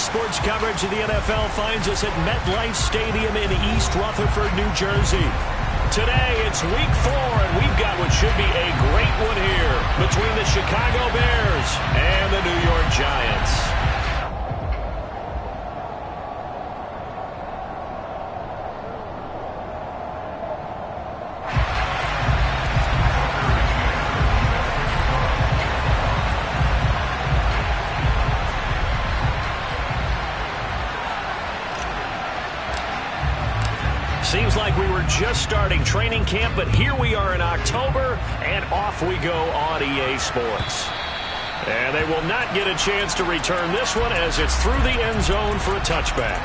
sports coverage of the NFL finds us at MetLife Stadium in East Rutherford, New Jersey. Today, it's week 4, and we've got what should be a great one here between the Chicago Bears and the New York Giants. Seems like we were just starting training camp, but here we are in October, and off we go on EA Sports. And they will not get a chance to return this one as it's through the end zone for a touchback.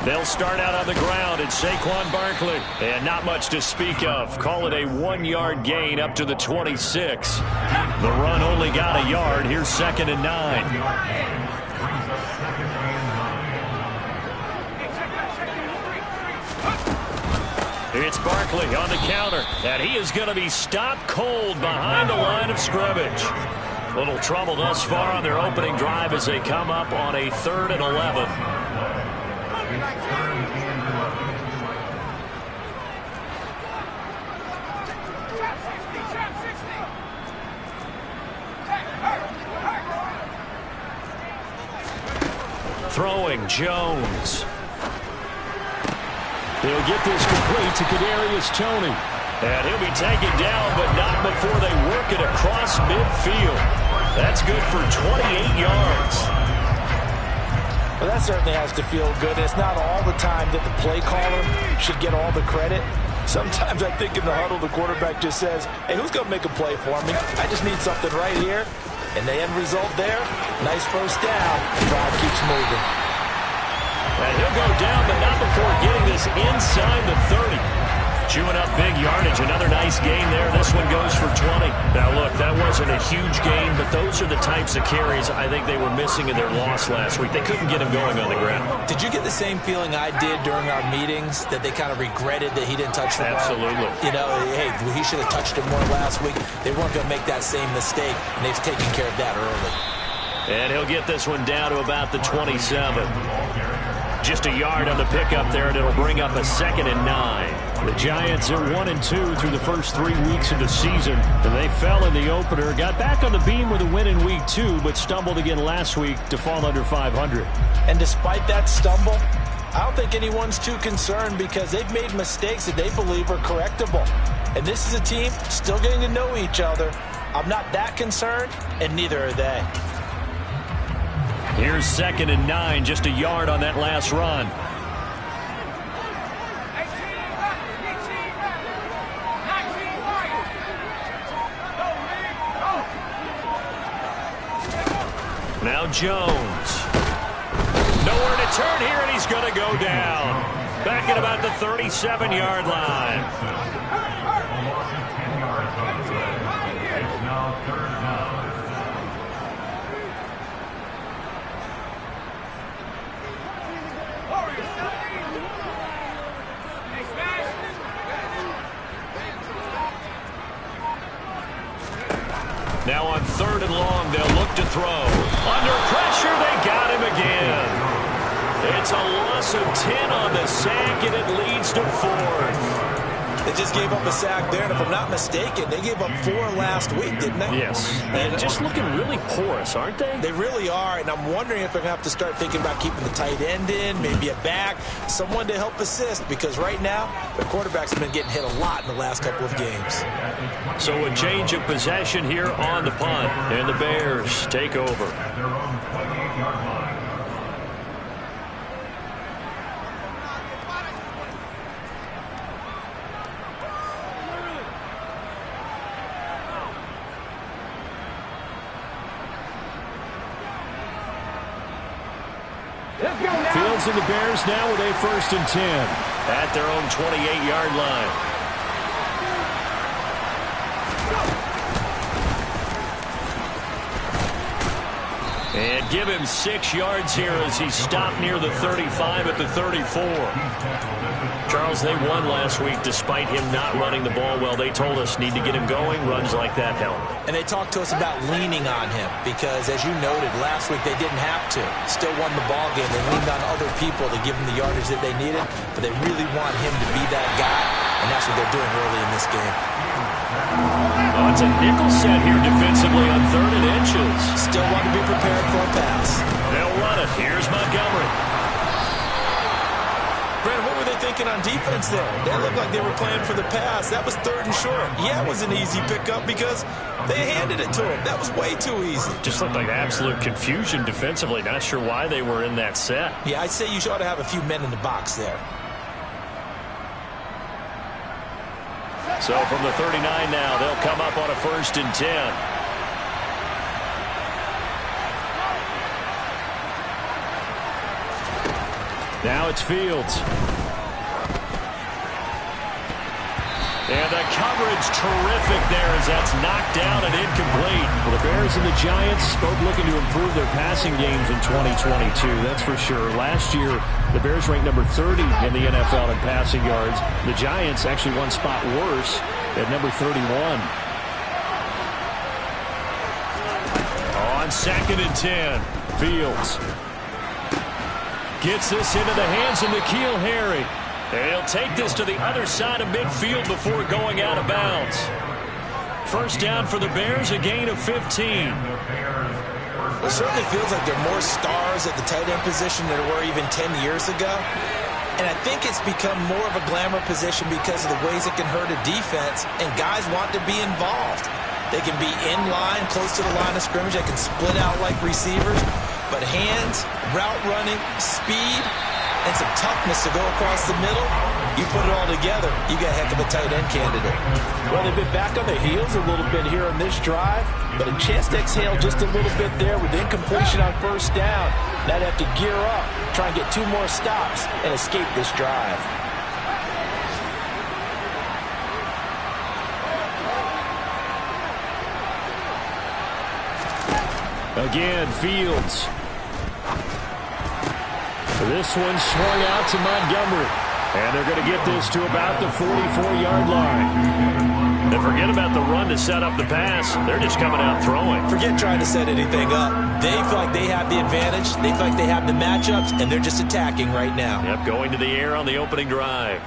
They'll start out on the ground. It's Saquon Barkley. And not much to speak of. Call it a 1-yard gain up to the 26. The run only got a yard. Here's 2nd and 9. It's Barkley on the counter. And he is going to be stopped cold behind the line of scrimmage. Little trouble thus far on their opening drive as they come up on a 3rd and 11. Throwing Jones. They'll get this complete to Kadarius Toney. And he'll be taken down, but not before they work it across midfield. That's good for 28 yards. Well, that certainly has to feel good. It's not all the time that the play caller should get all the credit. Sometimes I think in the huddle, the quarterback just says, hey, who's going to make a play for me? I just need something right here. And the end result there, nice first down. The drive keeps moving. And he'll go down, but not before getting this inside the 30. Chewing up big yardage. Another nice gain there. This one goes for 20. Now, look, that wasn't a huge gain, but those are the types of carries I think they were missing in their loss last week. They couldn't get him going on the ground. Did you get the same feeling I did during our meetings, that they kind of regretted that he didn't touch the ball? Absolutely. You know, hey, he should have touched it more last week. They weren't going to make that same mistake, and they've taken care of that early. And he'll get this one down to about the 27. Just a yard on the pickup there, and it'll bring up a 2nd and 9. The Giants are 1-2 through the first 3 weeks of the season, and they fell in the opener. Got back on the beam with a win in week 2, but stumbled again last week to fall under 500. And despite that stumble, I don't think anyone's too concerned because they've made mistakes that they believe are correctable. And this is a team still getting to know each other. I'm not that concerned, and neither are they. Here's 2nd and 9, just a yard on that last run. Now Jones. Nowhere to turn here, and he's going to go down. Back at about the 37-yard line. Now on 3rd and long, they'll look to throw. Under pressure, they got him again. It's a loss of 10 on the sack, and it leads to 4th. They just gave up a sack there, and if I'm not mistaken, they gave up 4 last week, didn't they? Yes. And just looking really porous, aren't they? They really are, and I'm wondering if they're going to have to start thinking about keeping the tight end in, maybe a back, someone to help assist, because right now, the quarterback's been getting hit a lot in the last couple of games. So a change of possession here on the punt, and the Bears take over. Fields and the Bears now with a 1st and 10 at their own 28-yard line. And give him 6 yards here as he stopped near the 35 at the 34. Charles, they won last week despite him not running the ball well. They told us need to get him going. Runs like that help. And they talked to us about leaning on him because, as you noted, last week they didn't have to. Still won the ball game. They leaned on other people to give them the yardage that they needed, but they really want him to be that guy, and that's what they're doing early in this game. Oh, it's a nickel set here defensively on 3rd and inches. Still want to be prepared for a pass. They'll run it. Here's Montgomery. Brandon, what were they thinking on defense there? They looked like they were playing for the pass. That was 3rd and short. Yeah, it was an easy pickup because they handed it to him. That was way too easy. Just looked like absolute confusion defensively. Not sure why they were in that set. Yeah, I'd say you ought to have a few men in the box there. So from the 39 now, they'll come up on a 1st and 10. Now it's Fields. And the coverage terrific there as that's knocked down and incomplete. Well, the Bears and the Giants both looking to improve their passing games in 2022, that's for sure. Last year, the Bears ranked number 30 in the NFL in passing yards. The Giants actually one spot worse at number 31. On 2nd and 10, Fields gets this into the hands of N'Keal Harry. And he'll take this to the other side of midfield before going out of bounds. 1st down for the Bears, a gain of 15. It certainly feels like there are more stars at the tight end position than there were even 10 years ago. And I think it's become more of a glamour position because of the ways it can hurt a defense, and guys want to be involved. They can be in line, close to the line of scrimmage. They can split out like receivers. But hands, route running, speed, and some toughness to go across the middle, you put it all together, you got a heck of a tight end candidate. Well, they've been back on their heels a little bit here on this drive, but a chance to exhale just a little bit there with incompletion on 1st down. Now they have to gear up, try and get 2 more stops, and escape this drive. Again, Fields. This one swung out to Montgomery. And they're going to get this to about the 44-yard line. And forget about the run to set up the pass. They're just coming out throwing. Forget trying to set anything up. They feel like they have the advantage. They feel like they have the matchups, and they're just attacking right now. Yep, going to the air on the opening drive.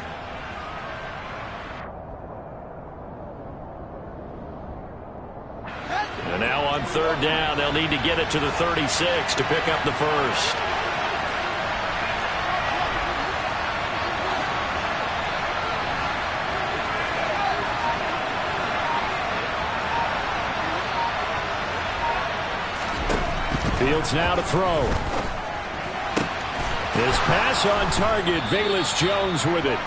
And now on 3rd down, they'll need to get it to the 36 to pick up the 1st. Fields now to throw. His pass on target. Velus Jones with it.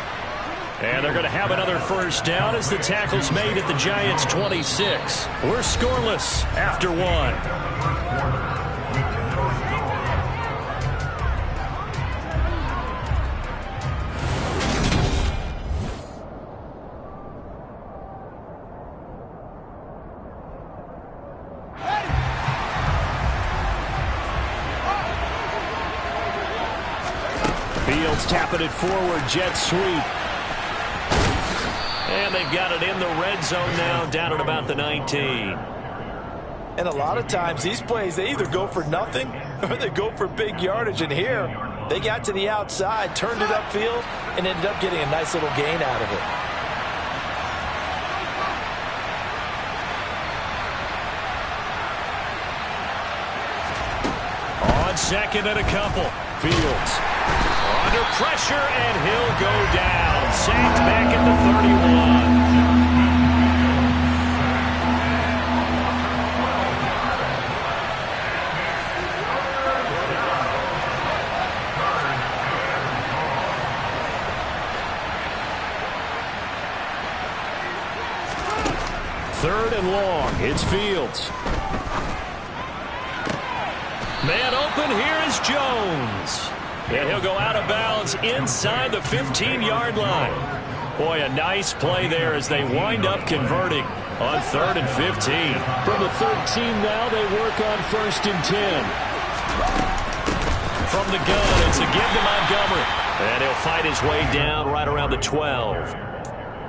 And they're going to have another 1st down as the tackle's made at the Giants' 26. We're scoreless after 1. Fields tapping it forward, jet sweep. And they've got it in the red zone now, down at about the 19. And a lot of times these plays, they either go for nothing or they go for big yardage. And here, they got to the outside, turned it upfield, and ended up getting a nice little gain out of it. On 2nd and a couple, Fields under pressure, and he'll go down. Sacked back at the 31. Third and long, it's Fields. Man open, here is Jones. And he'll go out of bounds inside the 15-yard line. Boy, a nice play there as they wind up converting on 3rd and 15. From the 13 now, they work on 1st and 10. From the gun, it's a give to Montgomery. And he'll fight his way down right around the 12.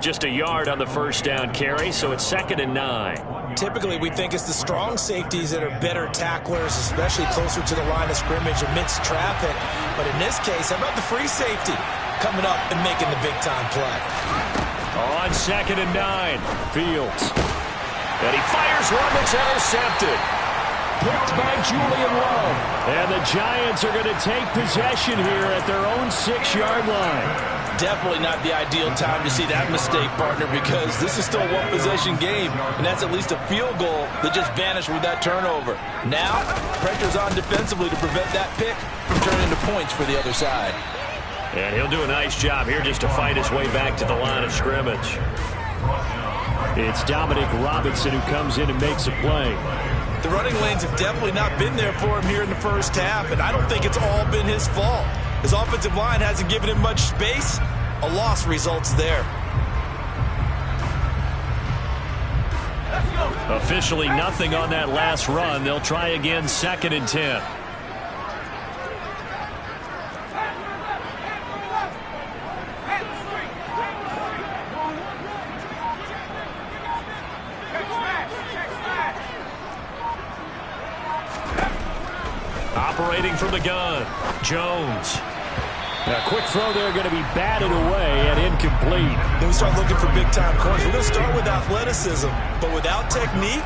Just a yard on the first down carry, so it's 2nd and 9. Typically, we think it's the strong safeties that are better tacklers, especially closer to the line of scrimmage amidst traffic. But in this case, how about the free safety coming up and making the big-time play? On 2nd and 9, Fields. And he fires one that's intercepted. Picked by Julian Love. And the Giants are going to take possession here at their own 6-yard line. Definitely not the ideal time to see that mistake, partner, because this is still a one-possession game, and that's at least a field goal that just vanished with that turnover. Now, pressure's on defensively to prevent that pick from turning into points for the other side. And he'll do a nice job here just to fight his way back to the line of scrimmage. It's Dominic Robinson who comes in and makes a play. The running lanes have definitely not been there for him here in the first half, and I don't think it's all been his fault. His offensive line hasn't given him much space. A loss results there. Officially nothing on that last run. They'll try again, 2nd and 10. Operating from the gun, Jones. A quick throw there going to be batted away and incomplete. Then we start looking for big-time corners. We're going to start with athleticism, but without technique,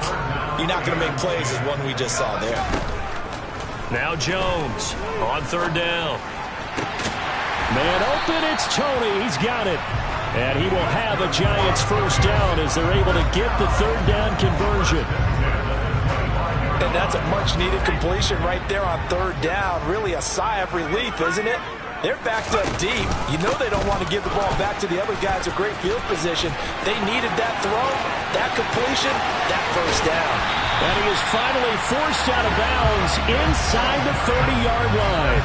you're not going to make plays as one we just saw there. Now Jones on 3rd down. Man open, it's Tony. He's got it. And he will have a Giants first down as they're able to get the 3rd down conversion. And that's a much-needed completion right there on 3rd down. Really a sigh of relief, isn't it? They're backed up deep. You know they don't want to give the ball back to the other guys. A great field position. They needed that throw, that completion, that first down. And he is finally forced out of bounds inside the 30-yard line.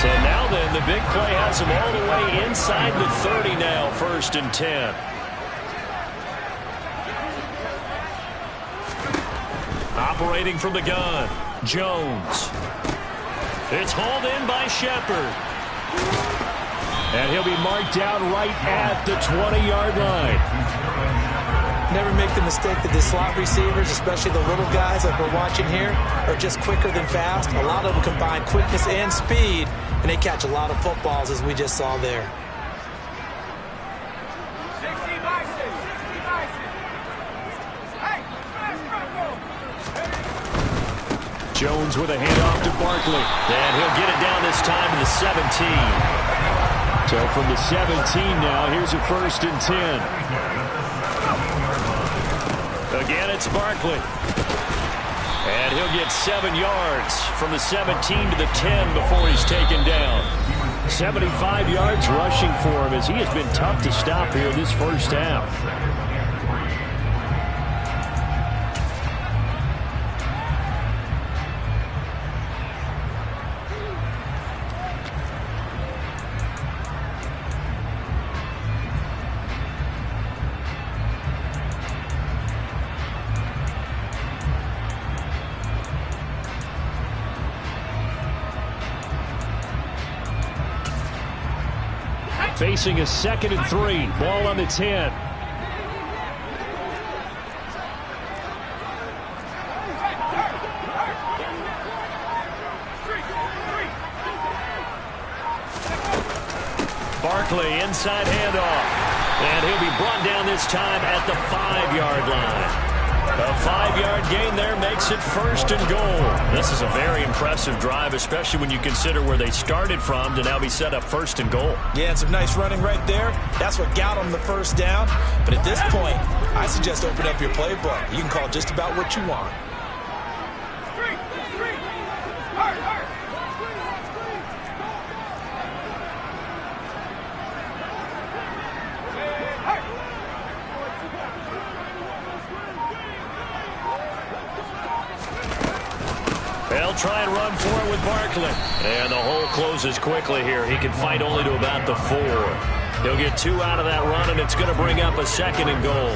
So now then, the big play has him all the way inside the 30 now, 1st and 10. Operating from the gun, Jones. It's hauled in by Shepard. And he'll be marked down right at the 20-yard line. Never make the mistake that the slot receivers, especially the little guys like we're watching here, are just quicker than fast. A lot of them combine quickness and speed, and they catch a lot of footballs, as we just saw there. Jones with a handoff to Barkley. And he'll get it down this time to the 17. So from the 17 now, here's a 1st and 10. Again, it's Barkley. And he'll get 7 yards from the 17 to the 10 before he's taken down. 75 yards rushing for him as he has been tough to stop here in this first half. Facing a 2nd and 3. Ball on the 10. Barkley, inside handoff. And he'll be brought down this time at the 5-yard line. A 5-yard gain there makes it 1st and goal. This is a very impressive drive, especially when you consider where they started from to now be set up 1st and goal. Yeah, and some nice running right there. That's what got them the first down. But at this point, I suggest open up your playbook. You can call just about what you want. They'll try and run for it with Barkley. And the hole closes quickly here. He can fight only to about the 4. He'll get 2 out of that run, and it's going to bring up a 2nd and goal.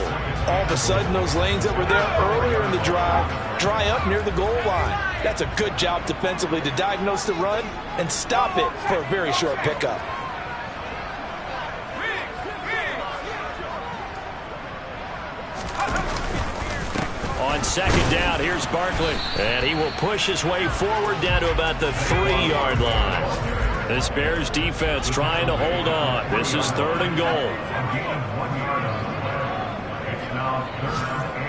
All of a sudden, those lanes that were there earlier in the drive dry up near the goal line. That's a good job defensively to diagnose the run and stop it for a very short pickup. On second down, here's Barkley. And he will push his way forward down to about the 3-yard line. This Bears defense trying to hold on. This is 3rd and goal. It's now 3rd and goal.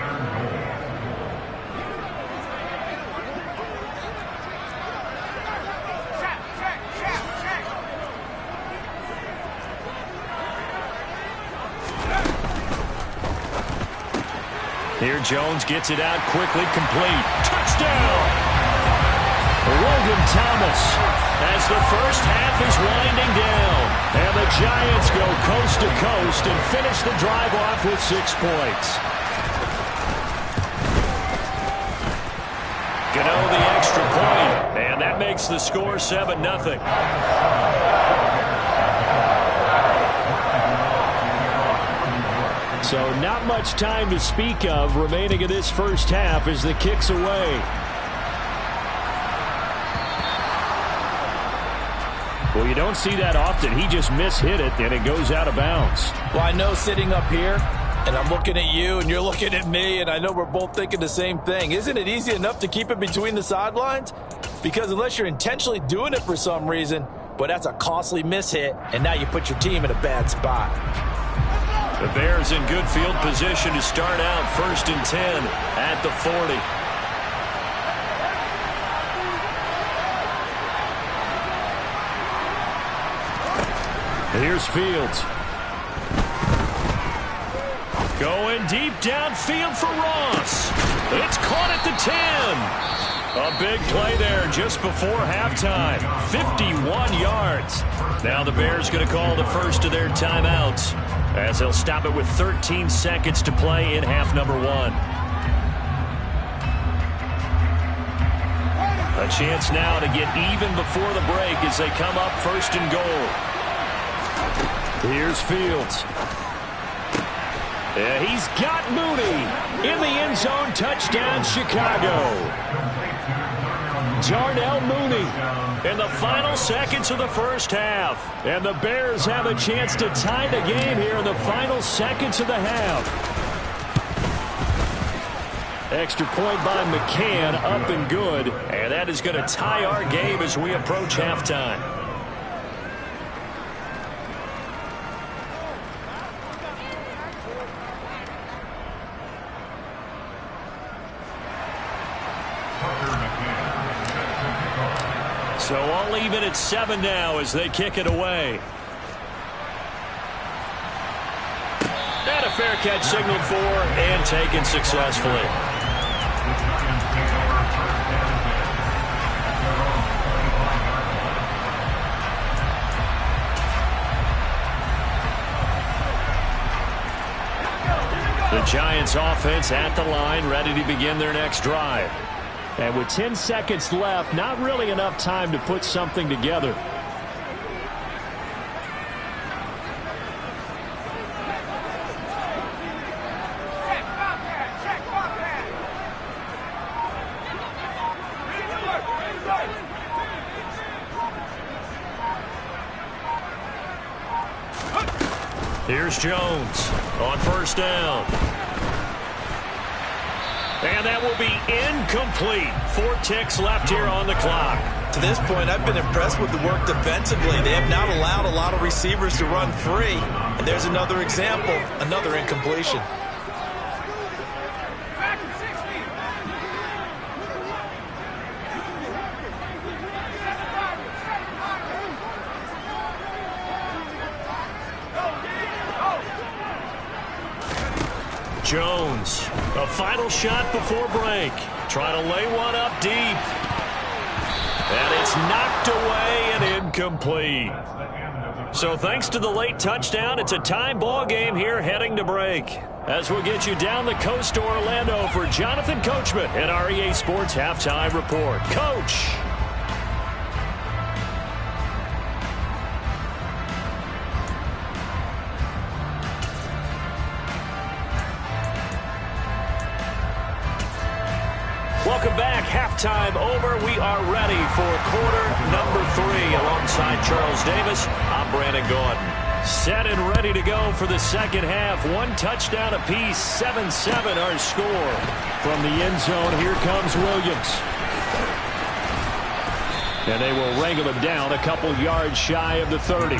Here Jones gets it out quickly, complete. Touchdown! Logan Thomas as the first half is winding down. And the Giants go coast to coast and finish the drive off with 6 points. Gano the extra point, and that makes the score 7-0. So not much time to speak of remaining in this first half as the kick's away. Well, you don't see that often. He just mishit it, and it goes out of bounds. Well, I know sitting up here, and I'm looking at you, and you're looking at me, and I know we're both thinking the same thing. Isn't it easy enough to keep it between the sidelines? Because unless you're intentionally doing it for some reason, but that's a costly mishit, and now you put your team in a bad spot. The Bears in good field position to start out 1st and 10 at the 40. Here's Fields. Going deep downfield for Ross. It's caught at the 10. A big play there just before halftime. 51 yards. Now the Bears going to call the first of their timeouts, as they'll stop it with 13 seconds to play in half number 1. A chance now to get even before the break as they come up 1st and goal. Here's Fields. Yeah, he's got Mooney in the end zone. Touchdown, Chicago. Darnell Mooney in the final seconds of the first half. And the Bears have a chance to tie the game here in the final seconds of the half. Extra point by McCann, up and good. And that is going to tie our game as we approach halftime. So all even at 7 now as they kick it away. And a fair catch signaled for and taken successfully. The Giants offense at the line, ready to begin their next drive. And with 10 seconds left, not really enough time to put something together. Here's Jones on 1st down. And that will be incomplete. 4 ticks left here on the clock. To this point, I've been impressed with the work defensively. They have not allowed a lot of receivers to run free. And there's another example, another incompletion. Jones, a final shot before break. Trying to lay one up deep. And it's knocked away and incomplete. So thanks to the late touchdown, it's a tie ball game here heading to break. As we'll get you down the coast to Orlando for Jonathan Coachman and our EA Sports Halftime Report. Coach. Welcome back. Halftime over. We are ready for quarter number 3. Alongside Charles Davis, I'm Brandon Gordon. Set and ready to go for the second half. 1 touchdown apiece. 7-7 our score. From the end zone, here comes Williams. And they will wrangle him down a couple yards shy of the 30.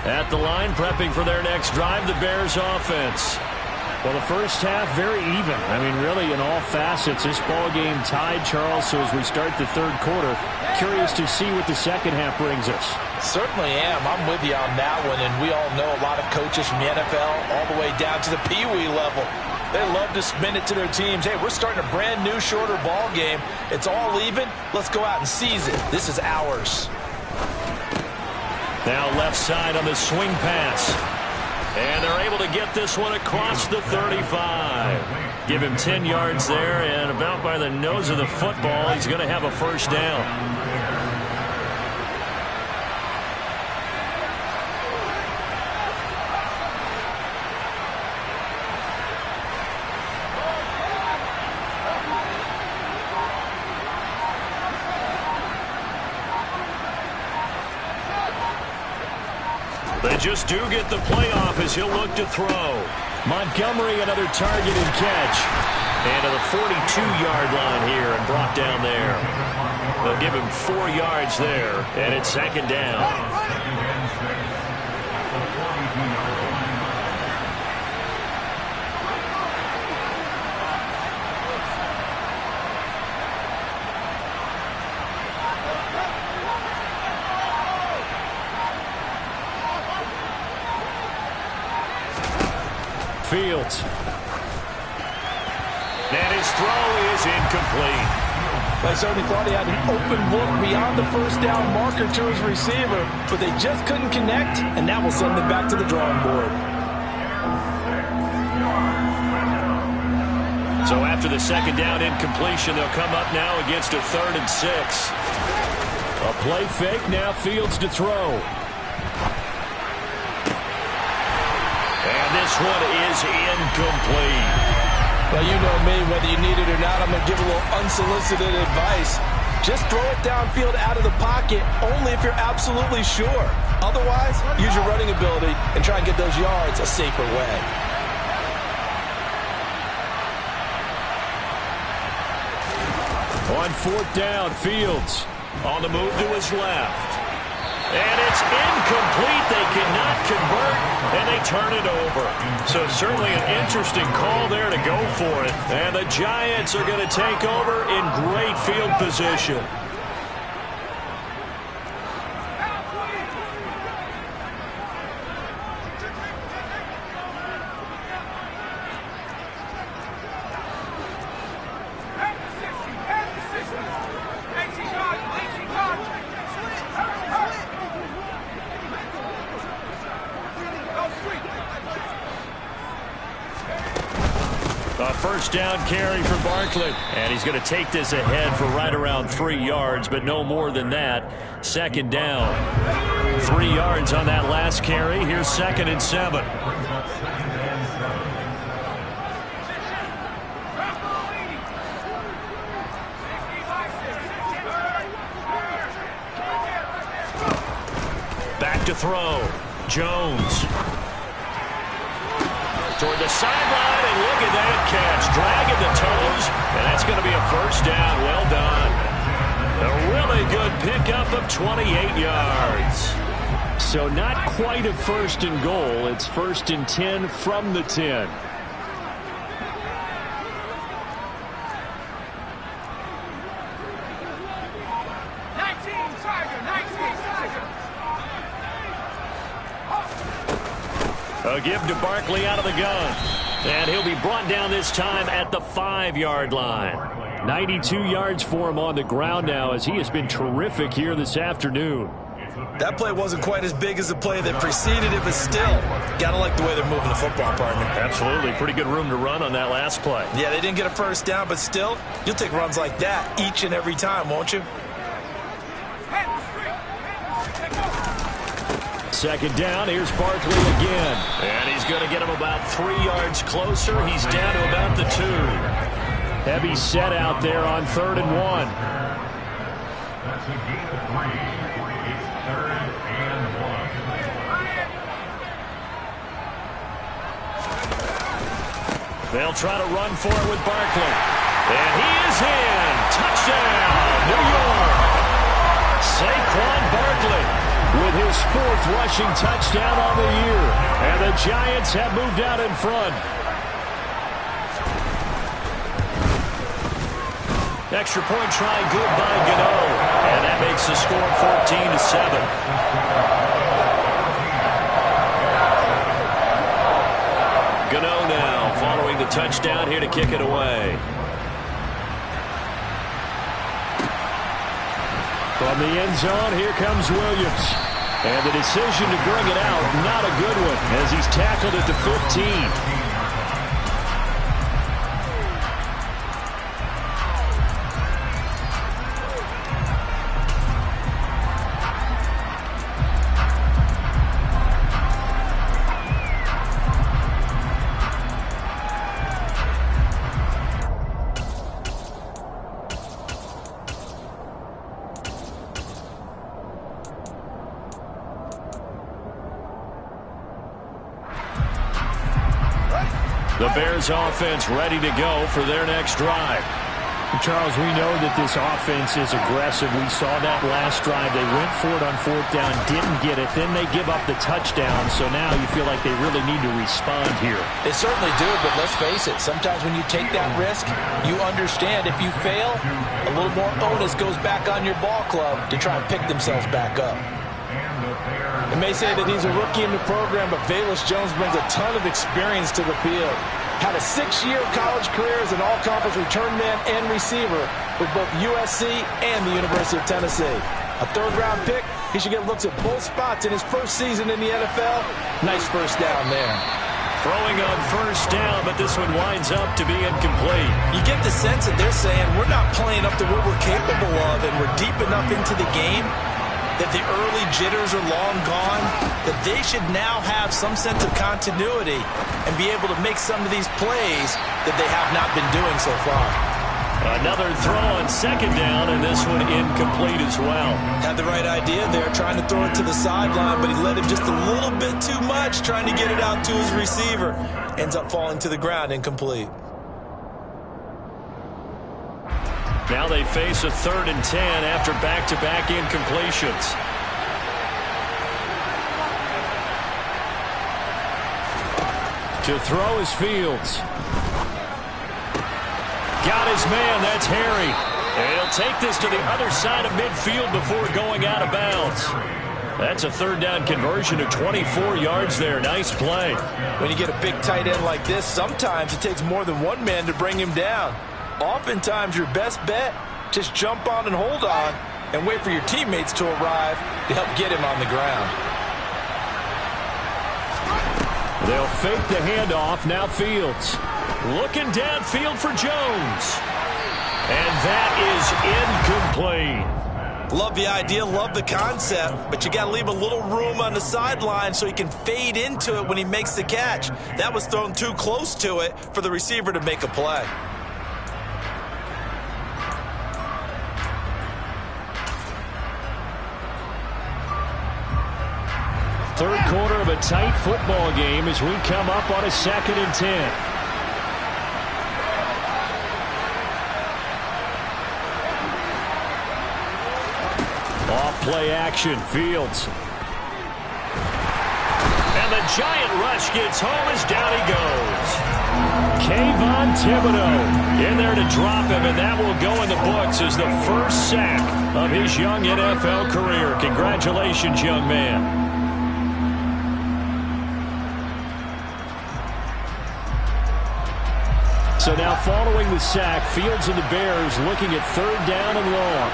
At the line, prepping for their next drive, the Bears offense. Well, the first half, very even. I mean, really, in all facets, this ball game tied, Charles. So as we start the third quarter, curious to see what the second half brings us. Certainly am. I'm with you on that one. And we all know a lot of coaches from the NFL all the way down to the Pee-wee level. They love to spin it to their teams. Hey, we're starting a brand new, shorter ball game. It's all even. Let's go out and seize it. This is ours. Now left side on the swing pass. And they're able to get this one across the 35. Give him 10 yards there, and about by the nose of the football, he's going to have a first down. They just do get the playoff as he'll look to throw. Montgomery, another target and catch. And to the 42-yard line here and brought down there. They'll give him 4 yards there, and it's second down. Fields. And his throw is incomplete. I certainly thought he had an open look beyond the first down marker to his receiver, but they just couldn't connect, and that will send them back to the drawing board. So after the second down incompletion, they'll come up now against a 3rd and 6. A play fake, now Fields to throw. This one is incomplete. Well, you know me, whether you need it or not, I'm going to give a little unsolicited advice. Just throw it downfield out of the pocket, only if you're absolutely sure. Otherwise, use your running ability and try and get those yards a safer way. On 4th down, Fields on the move to his left. And it's incomplete. They cannot convert, and they turn it over. So certainly an interesting call there to go for it. And the Giants are going to take over in great field position. A first down carry for Barkley. And he's going to take this ahead for right around 3 yards, but no more than that. Second down. 3 yards on that last carry. Here's 2nd and 7. Back to throw. Jones. Toward the sideline, and look at that catch. Dragging the toes, and that's going to be a first down. Well done. A really good pickup of 28 yards. So not quite a 1st and goal. It's 1st and 10 from the 10. A give to Barkley out of the gun. And he'll be brought down this time at the 5-yard line. 92 yards for him on the ground now, as he has been terrific here this afternoon. That play wasn't quite as big as the play that preceded it, but still, gotta like the way they're moving the football, partner. Absolutely. Pretty good room to run on that last play. Yeah, they didn't get a first down, but still, you'll take runs like that each and every time, won't you? Second down, here's Barkley again. And he's going to get him about 3 yards closer. He's down to about the 2. Heavy set out there on 3rd and 1. That's a gain of 3. It's 3rd and 1. They'll try to run for it with Barkley. And he is in. Touchdown, New York. Saquon Barkley with his 4th rushing touchdown on the year. And the Giants have moved out in front. Extra point try good by Gano. And that makes the score 14-7. Gano now following the touchdown here to kick it away. From the end zone, here comes Williams. And the decision to bring it out, not a good one, as he's tackled at the 15. The Bears offense ready to go for their next drive. Charles, we know that this offense is aggressive. We saw that last drive. They went for it on 4th down, didn't get it. Then they give up the touchdown. So now you feel like they really need to respond here. They certainly do, but let's face it. Sometimes when you take that risk, you understand if you fail, a little more onus goes back on your ball club to try and pick themselves back up. They may say that he's a rookie in the program, but Velus Jones brings a ton of experience to the field. Had a 6-year college career as an all-conference return man and receiver with both USC and the University of Tennessee. A 3rd-round pick, he should get looks at both spots in his first season in the NFL. Nice first down there. Throwing on 1st down, but this one winds up to be incomplete. You get the sense that they're saying we're not playing up to what we're capable of, and we're deep enough into the game that the early jitters are long gone, that they should now have some sense of continuity and be able to make some of these plays that they have not been doing so far. Another throw on 2nd down, and this one incomplete as well. Had the right idea there, trying to throw it to the sideline, but he let him just a little bit too much, trying to get it out to his receiver. Ends up falling to the ground, incomplete. Now they face a 3rd and 10 after back-to-back incompletions. To throw is Fields. Got his man, that's Harry. And he'll take this to the other side of midfield before going out of bounds. That's a 3rd down conversion of 24 yards there. Nice play. When you get a big tight end like this, sometimes it takes more than one man to bring him down. Oftentimes, your best bet, just jump on and hold on and wait for your teammates to arrive to help get him on the ground. They'll fake the handoff. Now Fields. Looking downfield for Jones. And that is incomplete. Love the idea, love the concept, but you got to leave a little room on the sideline so he can fade into it when he makes the catch. That was thrown too close to it for the receiver to make a play. Third quarter of a tight football game as we come up on a 2nd and 10. Off play action, Fields. And the giant rush gets home as down he goes. Kayvon Thibodeau in there to drop him, and that will go in the books as the first sack of his young NFL career. Congratulations, young man. So now following the sack, Fields and the Bears looking at 3rd down and long.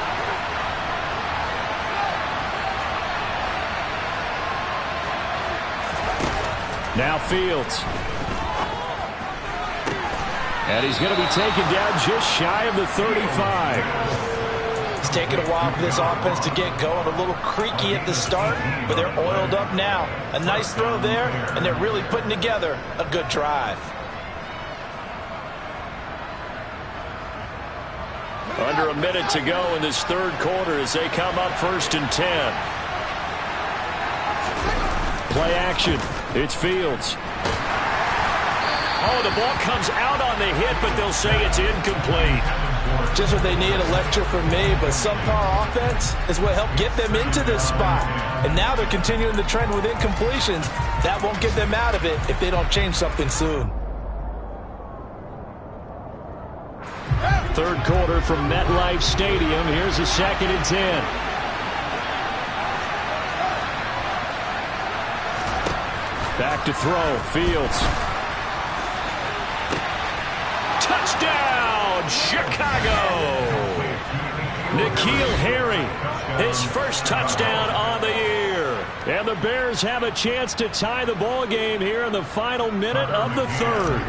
Now Fields. And he's going to be taken down just shy of the 35. It's taken a while for this offense to get going. A little creaky at the start, but they're oiled up now. A nice throw there, and they're really putting together a good drive. Under a minute to go in this third quarter as they come up 1st and 10. Play action. It's Fields. Oh, the ball comes out on the hit, but they'll say it's incomplete. Just what they need, a lecture from me, but subpar offense is what helped get them into this spot. And now they're continuing the trend with incompletions. That won't get them out of it if they don't change something soon. Third quarter from MetLife Stadium. Here's a 2nd and 10. Back to throw. Fields. Touchdown, Chicago! N'Keal Harry, his first touchdown on the year. And the Bears have a chance to tie the ball game here in the final minute of the third.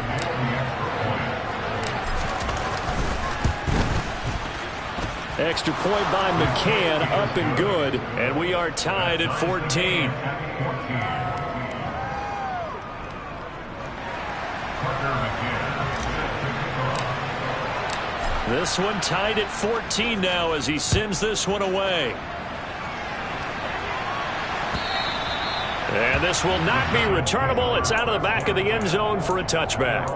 Extra point by McCann, up and good. And we are tied at 14. This one tied at 14 now as he sends this one away. And this will not be returnable. It's out of the back of the end zone for a touchback.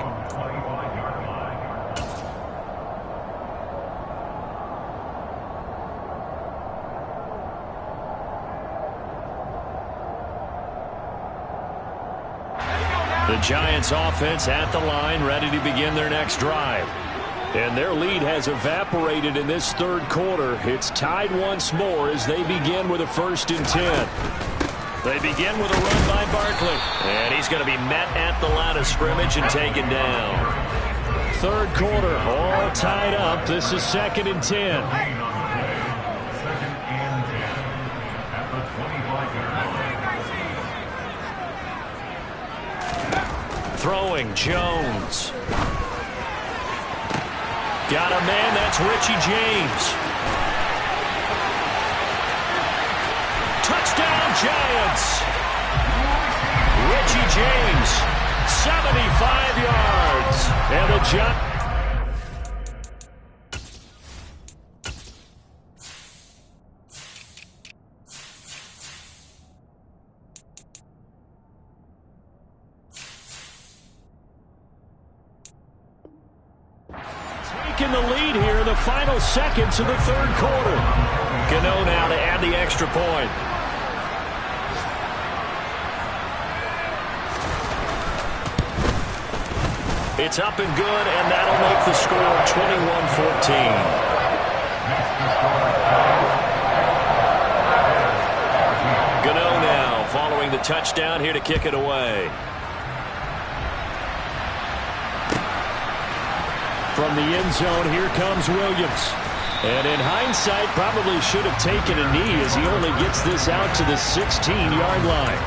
The Giants offense at the line, ready to begin their next drive. And their lead has evaporated in this third quarter. It's tied once more as they begin with a 1st and 10. They begin with a run by Barkley. And he's going to be met at the line of scrimmage and taken down. Third quarter, all tied up. This is 2nd and 10. Throwing, Jones. Got a man, that's Richie James. Touchdown, Giants. Richie James, 75 yards. And the Giants. Taking the lead here in the final seconds of the third quarter. Gano now to add the extra point. It's up and good, and that'll make the score 21-14. Gano now following the touchdown here to kick it away. From the end zone, here comes Williams. And in hindsight, probably should have taken a knee as he only gets this out to the 16-yard line.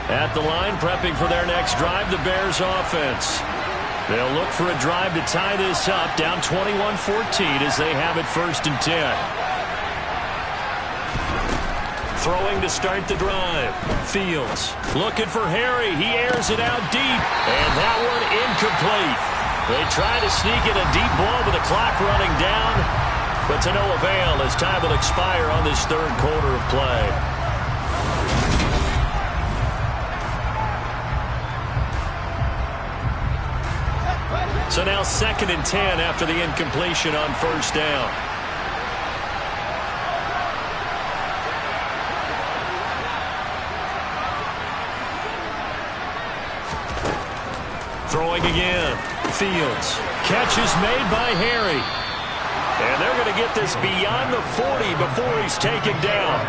At the line, prepping for their next drive, the Bears offense. They'll look for a drive to tie this up, down 21-14 as they have it 1st and 10. Throwing to start the drive. Fields looking for Harry. He airs it out deep, and that one incomplete. They try to sneak in a deep ball with the clock running down, but to no avail as time will expire on this third quarter of play. So now 2nd and 10 after the incompletion on 1st down. Throwing again. Fields. Catch is made by Harry. And they're going to get this beyond the 40 before he's taken down.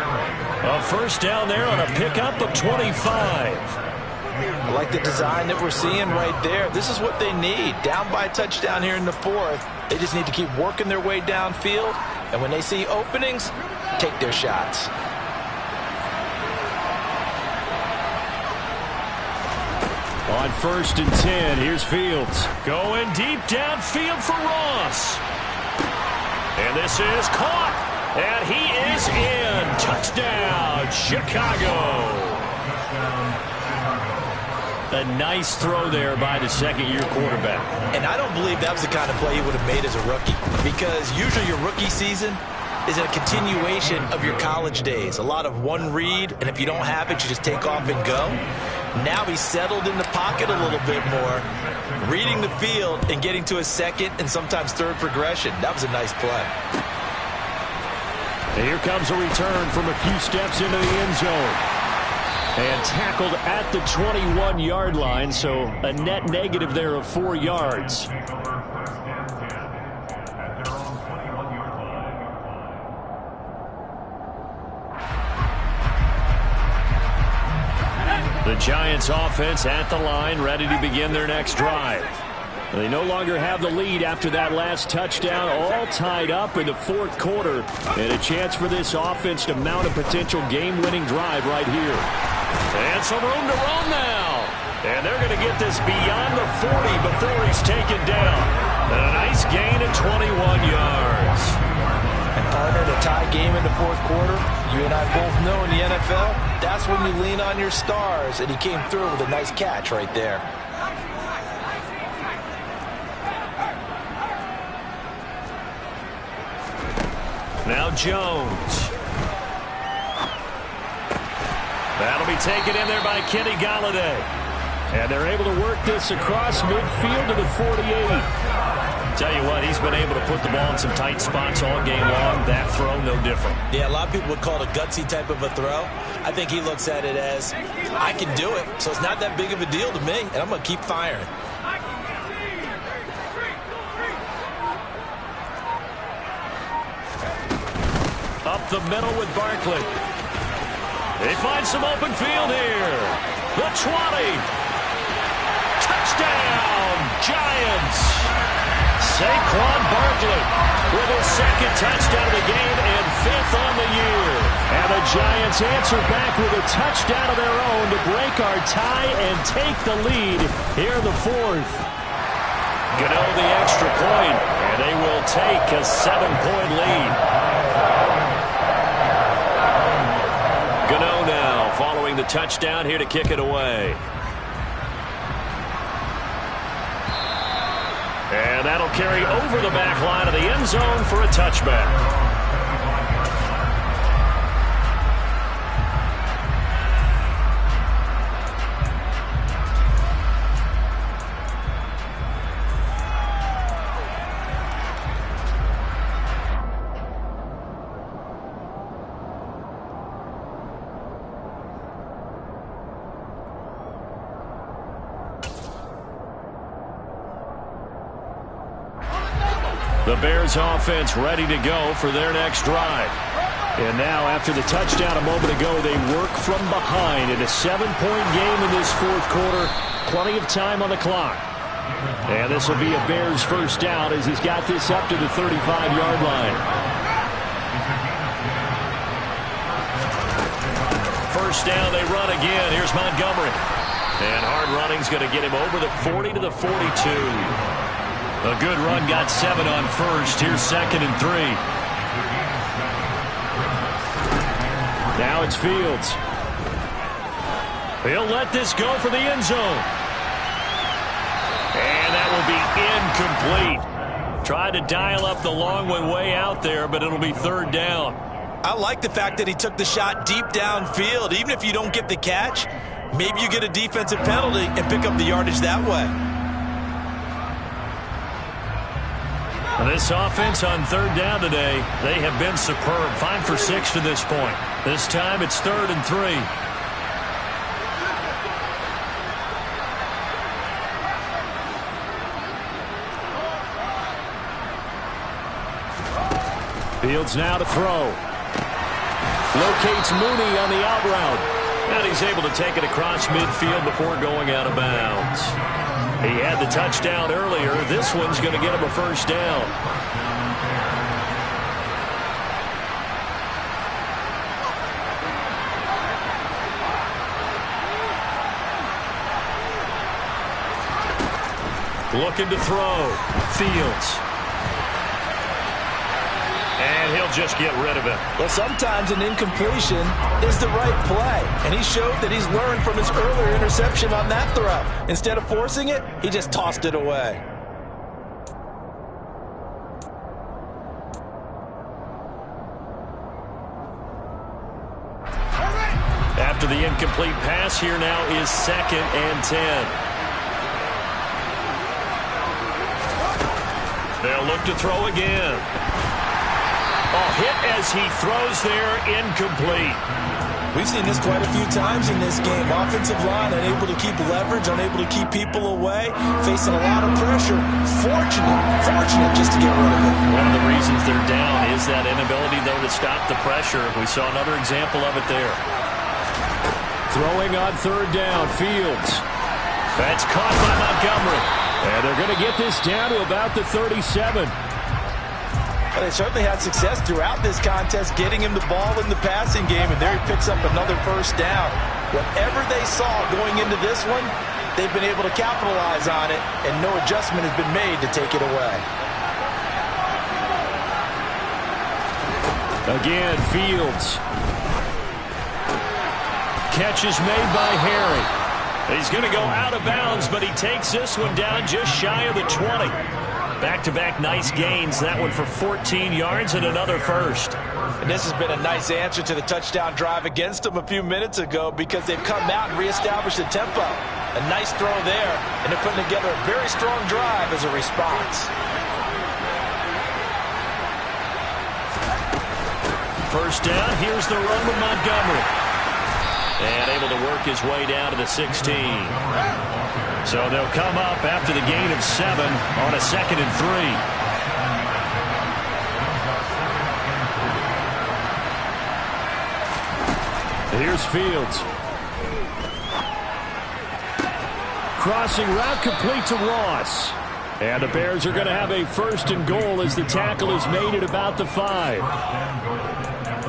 A 1st down there on a pickup of 25. I like the design that we're seeing right there. This is what they need. Down by a touchdown here in the 4th. They just need to keep working their way downfield And when they see openings, take their shots. On 1st and 10, here's Fields. Going deep downfield for Ross. And this is caught. And he is in. Touchdown, Chicago. A nice throw there by the second-year quarterback. And I don't believe that was the kind of play he would have made as a rookie, because usually your rookie season is a continuation of your college days. A lot of one read, and if you don't have it, you just take off and go. Now he's settled in the pocket a little bit more, reading the field and getting to his second and sometimes third progression. That was a nice play. And here comes a return from a few steps into the end zone. And tackled at the 21-yard line, so a net negative there of 4 yards. The Giants offense at the line, ready to begin their next drive. They no longer have the lead after that last touchdown, all tied up in the 4th quarter. And a chance for this offense to mount a potential game-winning drive right here. And some room to run now. And they're going to get this beyond the 40 before he's taken down. And a nice gain of 21 yards. And partner, the tie game in the 4th quarter, you and I both know in the NFL, that's when you lean on your stars. And he came through with a nice catch right there. Now Jones. That'll be taken in there by Kenny Golladay. And they're able to work this across midfield to the 48. Tell you what, he's been able to put the ball in some tight spots all game long. That throw, no different. Yeah, a lot of people would call it a gutsy type of a throw. I think he looks at it as, I can do it, so it's not that big of a deal to me, and I'm going to keep firing. Up the middle with Barkley. They find some open field here. The 20. Touchdown, Giants. Saquon Barkley with his 2nd touchdown of the game and 5th on the year. And the Giants answer back with a touchdown of their own to break our tie and take the lead here in the 4th. Gano the extra point, and they will take a 7-point lead. Gano now following the touchdown here to kick it away. And that'll carry over the back line of the end zone for a touchback. The Bears offense ready to go for their next drive. And now after the touchdown a moment ago, they work from behind in a 7-point game in this 4th quarter. Plenty of time on the clock. And this will be a Bears first down as he's got this up to the 35-yard line. First down, they run again. Here's Montgomery. And hard running's going to get him over the 40 to the 42. A good run, got 7 on first. Here's 2nd and 3. Now it's Fields. He'll let this go for the end zone. And that will be incomplete. Tried to dial up the long one way out there, but it'll be 3rd down. I like the fact that he took the shot deep downfield. Even if you don't get the catch, maybe you get a defensive penalty and pick up the yardage that way. This offense on 3rd down today, they have been superb. 5 for 6 to this point. This time it's 3rd and 3. Fields now to throw. Locates Mooney on the out route. And he's able to take it across midfield before going out of bounds. He had the touchdown earlier. This one's going to get him a first down. Looking to throw. Fields. And he'll just get rid of it. Well, sometimes an incompletion is the right play. And he showed that he's learned from his earlier interception on that throw. Instead of forcing it, he just tossed it away. After the incomplete pass, here now is 2nd and 10. They'll look to throw again. Oh, hit as he throws there, incomplete. We've seen this quite a few times in this game. Offensive line unable to keep leverage, unable to keep people away, facing a lot of pressure. Fortunate just to get rid of it. One of the reasons they're down is that inability, though, to stop the pressure. We saw another example of it there. Throwing on 3rd down, Fields. That's caught by Montgomery. And they're going to get this down to about the 37. Well, they certainly had success throughout this contest getting him the ball in the passing game, and there he picks up another 1st down. Whatever they saw going into this one, they've been able to capitalize on it, and no adjustment has been made to take it away. Again, Fields. Catch is made by Harry. He's going to go out of bounds, but he takes this one down just shy of the 20. Back-to-back nice gains. That one for 14 yards and another 1st. And this has been a nice answer to the touchdown drive against them a few minutes ago because they've come out and reestablished the tempo. A nice throw there, and they're putting together a very strong drive as a response. 1st down. Here's the run with Montgomery. And able to work his way down to the 16. So they'll come up after the gain of 7 on a 2nd and 3. Here's Fields. Crossing route complete to Ross. And the Bears are going to have a 1st and goal as the tackle is made at about the 5.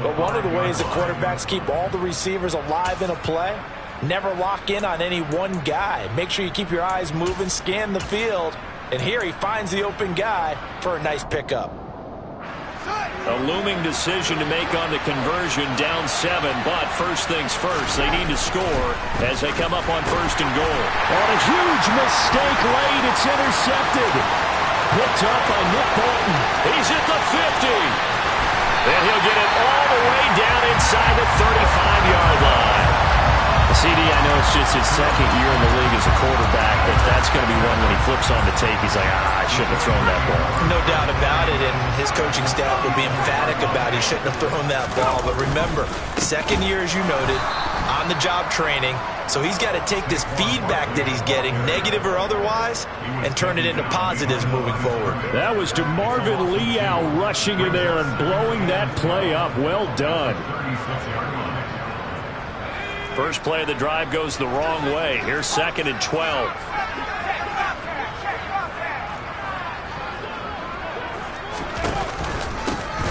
But one of the ways that quarterbacks keep all the receivers alive in a play, never lock in on any one guy. Make sure you keep your eyes moving, scan the field. And here he finds the open guy for a nice pickup. A looming decision to make on the conversion, down 7. But first things first, they need to score as they come up on 1st and goal. And a huge mistake late. It's intercepted. Picked up by Nick Bolton. He's at the 50. And he'll get it all the way down inside the 35-yard line. CD, I know it's just his 2nd year in the league as a quarterback, but that's going to be one when he flips on the tape, he's like, I shouldn't have thrown that ball. No doubt about it, and his coaching staff will be emphatic about he shouldn't have thrown that ball. But remember, 2nd year, as you noted, on-the-job training, so he's got to take this feedback that he's getting, negative or otherwise, and turn it into positives moving forward. That was DeMarvin Leal rushing in there and blowing that play up. Well done. First play of the drive goes the wrong way. Here's 2nd and 12.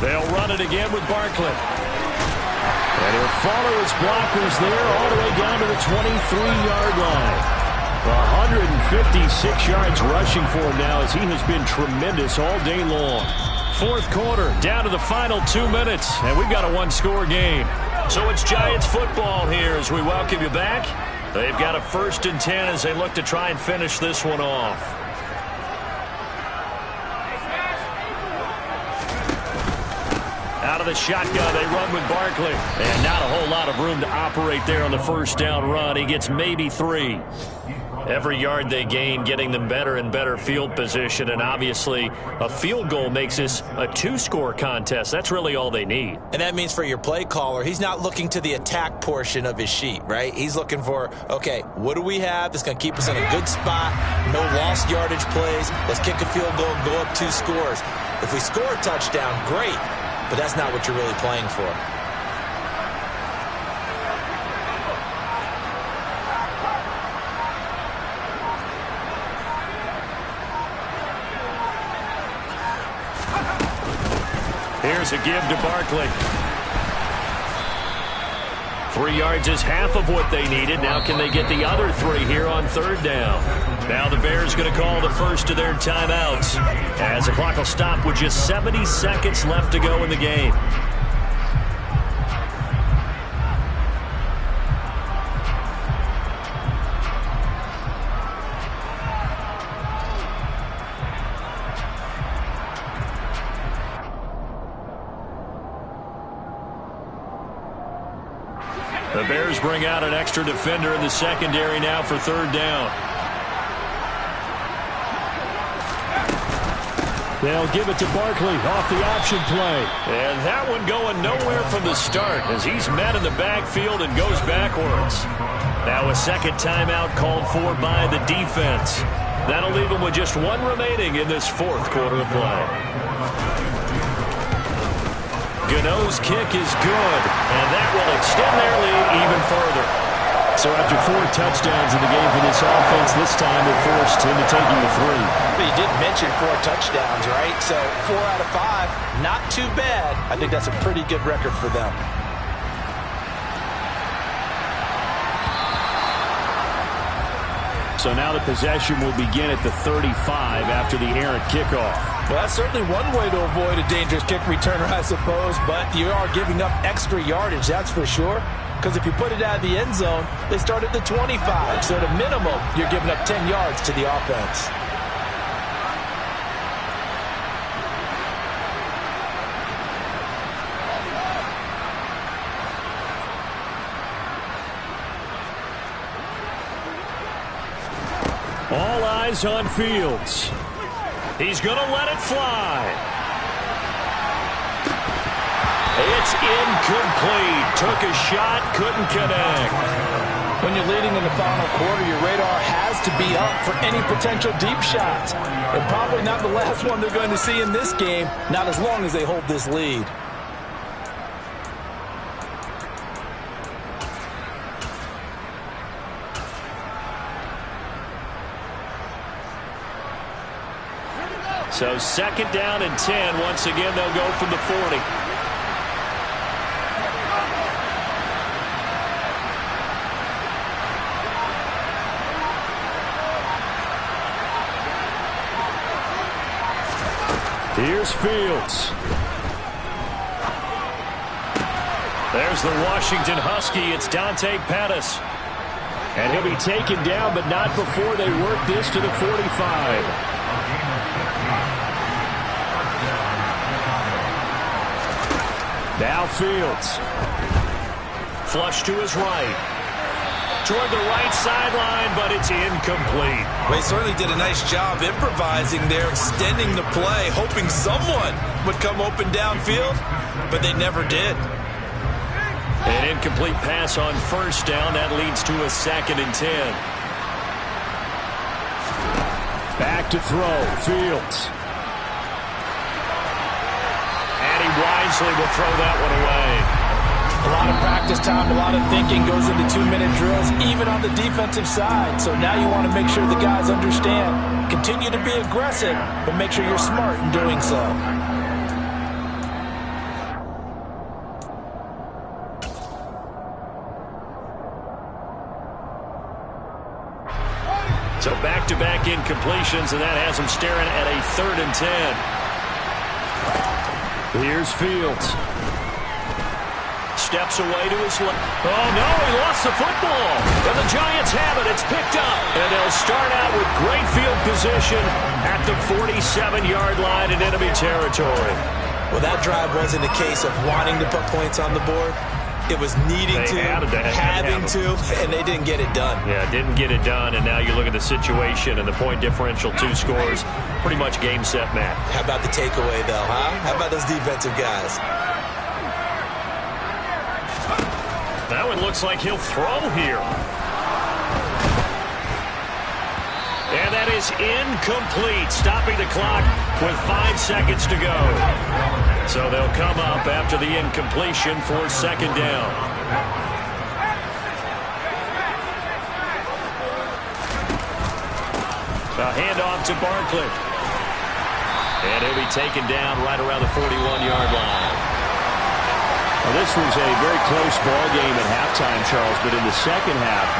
They'll run it again with Barkley. And he'll follow his blockers there all the way down to the 23-yard line. 156 yards rushing for him now as he has been tremendous all day long. 4th quarter, down to the final 2 minutes, and we've got a 1-score game. So it's Giants football here as we welcome you back. They've got a 1st and 10 as they look to try and finish this one off. Out of the shotgun, they run with Barkley. And not a whole lot of room to operate there on the 1st down run. He gets maybe 3. Every yard they gain, getting them better and better field position. And obviously, a field goal makes this a 2-score contest. That's really all they need. And that means for your play caller, he's not looking to the attack portion of his sheet, right? He's looking for, okay, what do we have that's going to keep us in a good spot? No lost yardage plays. Let's kick a field goal and go up 2 scores. If we score a touchdown, great. But that's not what you're really playing for. Here's a give to Barkley. 3 yards is half of what they needed. Now can they get the other 3 here on third down? Now the Bears going to call the first of their timeouts as the clock will stop with just 70 seconds left to go in the game. The Bears bring out an extra defender in the secondary now for third down. They'll give it to Barkley off the option play. And that one going nowhere from the start as he's met in the backfield and goes backwards. Now a second timeout called for by the defense. That'll leave them with just 1 remaining in this fourth quarter of play. Gano's kick is good, and that will extend their lead even further. So after 4 touchdowns in the game for this offense, this time they're forced into taking the 3. But you did mention 4 touchdowns, right? So 4 out of 5, not too bad. I think that's a pretty good record for them. So now the possession will begin at the 35 after the errant kickoff. Well, that's certainly one way to avoid a dangerous kick returner, I suppose, but you are giving up extra yardage, that's for sure. Because if you put it out of the end zone, they start at the 25. So at a minimum, you're giving up 10 yards to the offense. All eyes on Fields. He's going to let it fly. It's incomplete. Took a shot, couldn't connect. When you're leading in the final quarter, your radar has to be up for any potential deep shots. And probably not the last one they're going to see in this game, not as long as they hold this lead. So second down and 10. Once again, they'll go from the 40. Here's Fields. There's the Washington Husky. It's Dante Pettis. And he'll be taken down, but not before they work this to the 45. Now Fields. Flush to his right. Toward the right sideline, but it's incomplete. Well, he certainly did a nice job improvising there, extending the play, hoping someone would come open downfield, but they never did. An incomplete pass on first down. That leads to a 2nd and 10. Back to throw. Fields. And he wisely will throw that one away. A lot of practice time, a lot of thinking goes into 2-minute drills, even on the defensive side. So now you want to make sure the guys understand. Continue to be aggressive, but make sure you're smart in doing so. So back-to-back incompletions, and that has them staring at a 3rd and 10. Here's Fields. Steps away to his left. Oh, no, he lost the football. And the Giants have it. It's picked up. And they'll start out with great field position at the 47-yard line in enemy territory. Well, that drive wasn't a case of wanting to put points on the board. It was needing having to, and they didn't get it done. Yeah, didn't get it done, and now you look at the situation and the point differential, 2 scores, pretty much game, set, match. How about the takeaway, though, huh? How about those defensive guys? That one looks like he'll throw here. And that is incomplete, stopping the clock with 5 seconds to go. So they'll come up after the incompletion for 2nd down. A handoff to Barkley. And he'll be taken down right around the 41-yard line. Well, this was a very close ball game at halftime, Charles, but in the second half,